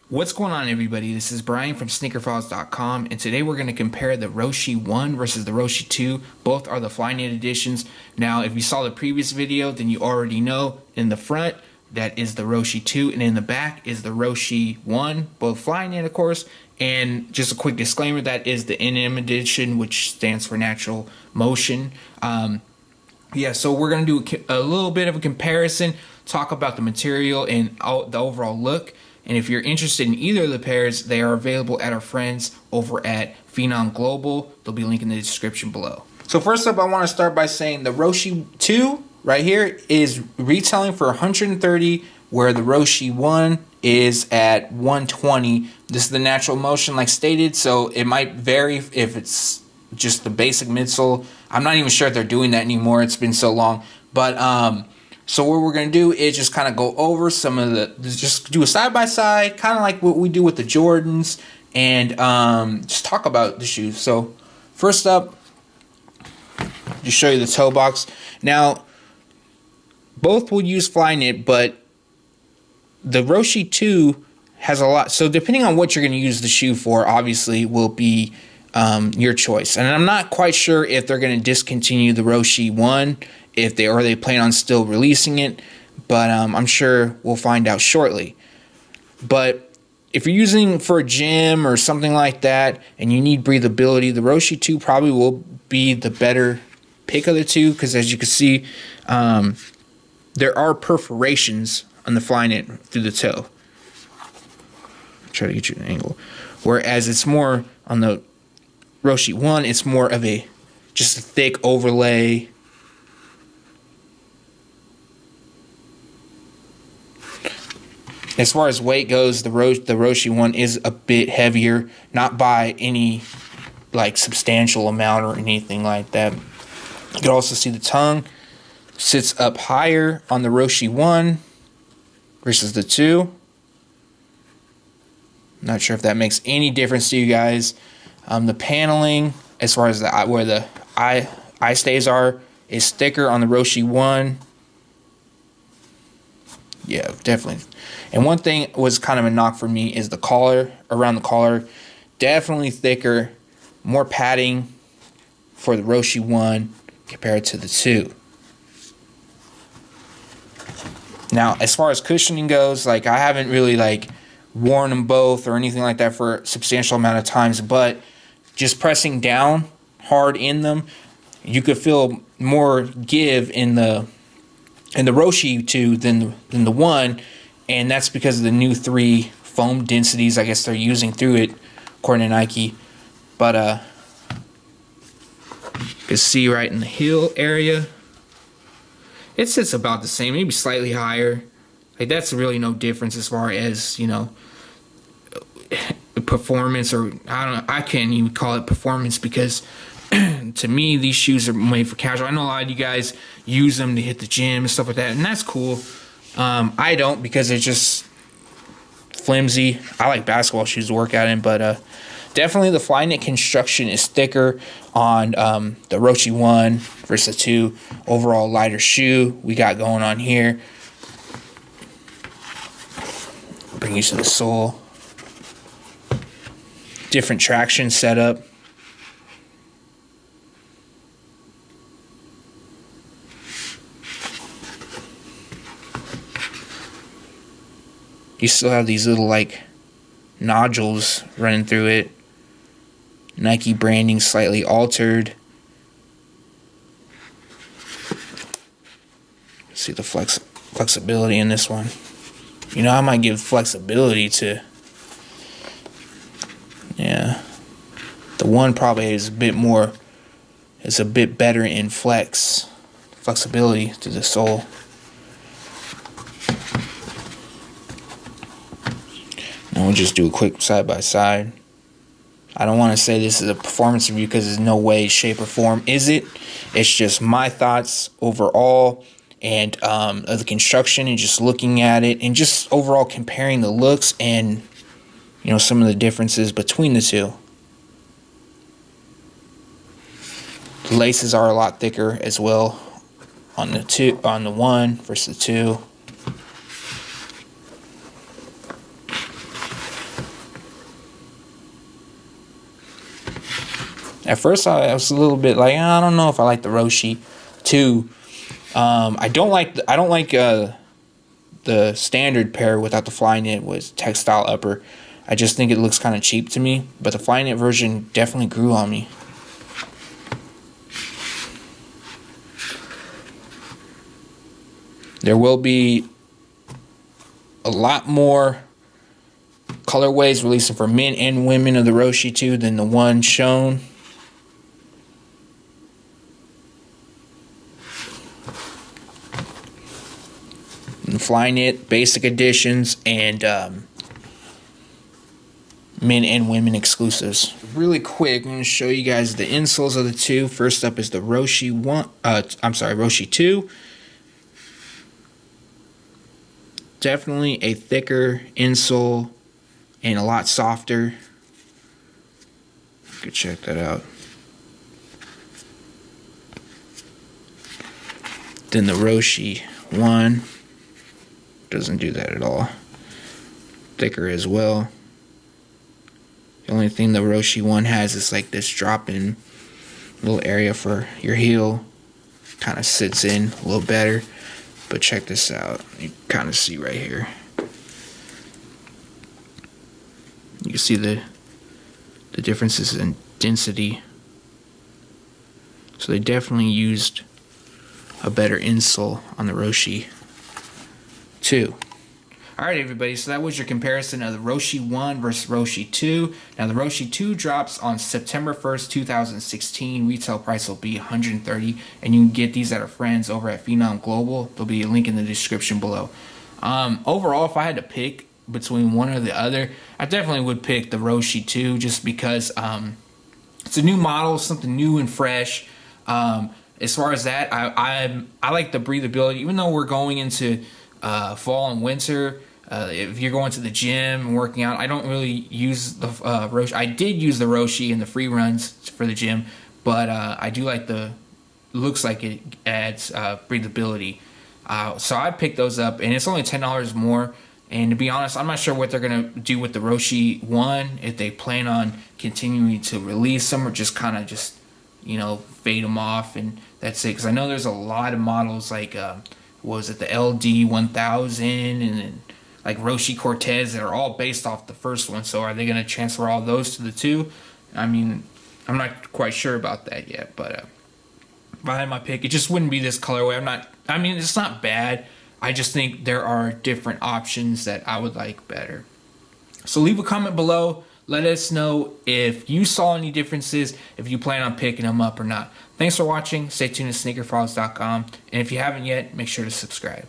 What's going on, everybody? This is Brian from sneakerfiles.com, and today we're going to compare the Roshe 1 versus the Roshe 2. Both are the Flyknit editions. Now, if you saw the previous video, then you already know in the front that is the Roshe 2, and in the back is the Roshe 1, both Flyknit, of course. And just a quick disclaimer, that is the NM edition, which stands for Natural Motion. So we're going to do a little bit of a comparison, talk about the material and the overall look. And if you're interested in either of the pairs, they are available at our friends over at Phenom Global. There'll be a link in the description below. So first up, I want to start by saying the Roshe 2 right here is retailing for $130, where the Roshe 1 is at $120. This is the Natural Motion, like stated, so it might vary if it's just the basic midsole. I'm not even sure if they're doing that anymore. It's been so long. But so what we're going to do is just kind of go over some of just do a side-by-side, kind of like what we do with the Jordans, and just talk about the shoes. So first up, just show you the toe box. Now, both will use Flyknit, but the Roshe 2 has a lot. So depending on what you're going to use the shoe for, obviously, will be your choice. And I'm not quite sure if they're going to discontinue the Roshe 1, if they plan on still releasing it, but I'm sure we'll find out shortly. But if you're using for a gym or something like that and you need breathability, the Roshe 2 probably will be the better pick of the two, because as you can see, there are perforations on the Flyknit through the toe. Try to get you an angle. Whereas it's more on the Roshe 1, it's more of just a thick overlay. As far as weight goes, the Roshe 1 is a bit heavier, not by any substantial amount or anything like that. You can also see the tongue sits up higher on the Roshe 1 versus the 2. Not sure if that makes any difference to you guys. The paneling, as far as where the eye stays are, is thicker on the Roshe 1. Yeah, definitely. And one thing was kind of a knock for me is the collar, around the collar. Definitely thicker, more padding for the Roshe 1 compared to the 2. Now, as far as cushioning goes, I haven't really worn them both or anything like that for a substantial amount of times, but just pressing down hard in them, you could feel more give in the Roshe 2 than the 1, and that's because of the new 3 foam densities I guess they're using through it, according to Nike. But you can see right in the heel area, it sits about the same, maybe slightly higher. That's really no difference as far as, performance, or I can't even call it performance, because to me, these shoes are made for casual. I know a lot of you guys use them to hit the gym and stuff like that, and that's cool. I don't, because it's just flimsy. I like basketball shoes to work out in, but definitely the Flyknit construction is thicker on the Roshe 1 versus 2. Overall lighter shoe we got going on here. Bring you to the sole. Different traction setup. You still have these little nodules running through it. Nike branding slightly altered. See the flexibility in this one. I might give flexibility to, the 1 probably is a bit better in flexibility to the sole. We'll just do a quick side-by-side. I don't want to say this is a performance review, because there's no way, shape, or form is it. It's just my thoughts overall, and of the construction, and just looking at it, and just overall comparing the looks and some of the differences between the two. The laces are a lot thicker as well on the 1 versus the 2. At first, I was a little bit like, I don't know if I like the Roshe 2. I don't like the standard pair without the Flyknit with textile upper. I just think it looks kind of cheap to me, but the Flyknit version definitely grew on me. There will be a lot more colorways releasing for men and women of the Roshe 2 than the one shown. And Flyknit basic editions and men and women exclusives. Really quick, I'm going to show you guys the insoles of the two. First up is the Roshe 2. Definitely a thicker insole and a lot softer. You could check that out. Then the Roshe 1 doesn't do that at all. Thicker as well. The only thing the Roshe 1 has is like this drop-in little area for your heel. Kind of sits in a little better. But check this out. You kind of see right here. You can see the differences in density. So they definitely used a better insole on the Roshe 2. Alright everybody, so that was your comparison of the Roshe 1 versus Roshe 2. Now the Roshe 2 drops on September 1st, 2016. Retail price will be $130, and you can get these at our friends over at Phenom Global. There'll be a link in the description below. Overall, if I had to pick between one or the other, I definitely would pick the Roshe 2 just because it's a new model, something new and fresh. As far as that, I like the breathability, even though we're going into fall and winter. If you're going to the gym and working out, I don't really use the Roshe. I did use the Roshe in the free runs for the gym, but I do like looks like it adds breathability. So I picked those up, and it's only $10 more. And to be honest, I'm not sure what they're going to do with the Roshe 1, if they plan on continuing to release them or just kind of fade them off and that's it. Because I know there's a lot of models like, was it the LD 1000 and then like Roshe Cortez that are all based off the first one. So are they going to transfer all those to the 2? I mean, I'm not quite sure about that yet, but if I had my pick, it just wouldn't be this colorway. It's not bad. I just think there are different options that I would like better. So leave a comment below. Let us know if you saw any differences, if you plan on picking them up or not. Thanks for watching. Stay tuned to sneakerfrogs.com. And if you haven't yet, make sure to subscribe.